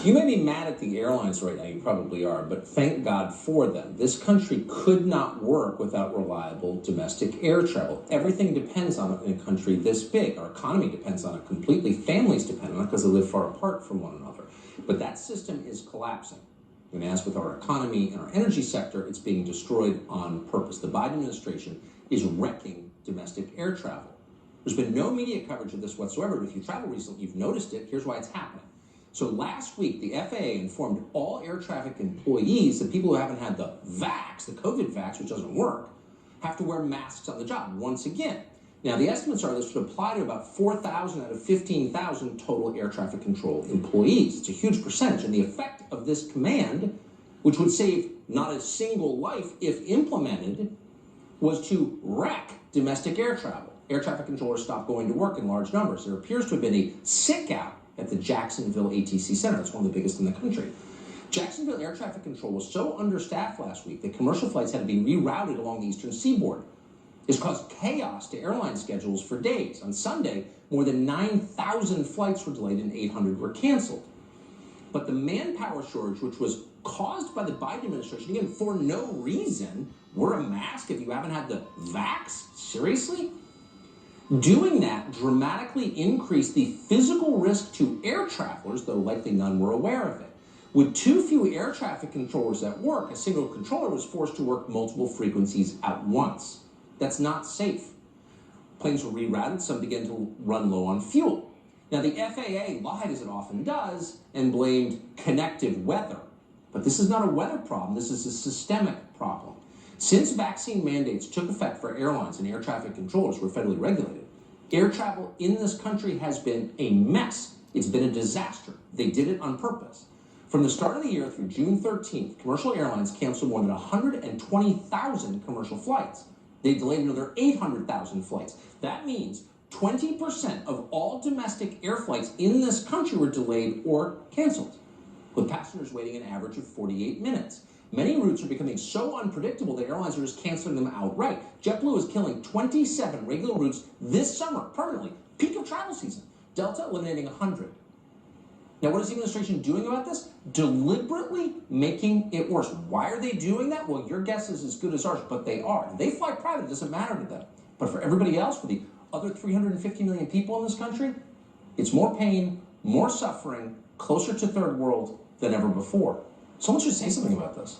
You may be mad at the airlines right now, you probably are, but thank God for them. This country could not work without reliable domestic air travel. Everything depends on it in a country this big. Our economy depends on it completely. Families depend on it because they live far apart from one another. But that system is collapsing. And as with our economy and our energy sector, it's being destroyed on purpose. The Biden administration is wrecking domestic air travel. There's been no media coverage of this whatsoever, but if you travel recently, you've noticed it. Here's why it's happening. So last week, the FAA informed all air traffic employees that people who haven't had the vax, the COVID vax, which doesn't work, have to wear masks on the job once again. Now, the estimates are this would apply to about 4,000 out of 15,000 total air traffic control employees. It's a huge percentage, and the effect of this command, which would save not a single life if implemented, was to wreck domestic air travel. Air traffic controllers stopped going to work in large numbers. There appears to have been a sick out at the Jacksonville ATC Center. That's one of the biggest in the country. Jacksonville air traffic control was so understaffed last week that commercial flights had to be rerouted along the eastern seaboard. It's caused chaos to airline schedules for days. On Sunday, more than 9,000 flights were delayed and 800 were canceled. But the manpower shortage, which was caused by the Biden administration, again, for no reason, wear a mask if you haven't had the vax? Seriously? Doing that dramatically increased the physical risk to air travelers, though likely none were aware of it. With too few air traffic controllers at work, a single controller was forced to work multiple frequencies at once. That's not safe. Planes were rerouted, some began to run low on fuel. Now, the FAA lied, as it often does, and blamed connective weather. But this is not a weather problem, this is a systemic problem. Since vaccine mandates took effect for airlines and air traffic controllers were federally regulated, air travel in this country has been a mess. It's been a disaster. They did it on purpose. From the start of the year through June 13th, commercial airlines canceled more than 120,000 commercial flights. They delayed another 800,000 flights. That means 20% of all domestic air flights in this country were delayed or canceled, with passengers waiting an average of 48 minutes. Many routes are becoming so unpredictable that airlines are just canceling them outright. JetBlue is killing 27 regular routes this summer, permanently, peak of travel season. Delta eliminating 100. Now, what is the administration doing about this? Deliberately making it worse. Why are they doing that? Well, your guess is as good as ours, but they are. They fly private, it doesn't matter to them. But for everybody else, for the other 350 million people in this country, it's more pain, more suffering, closer to third world than ever before. Someone should say something about this.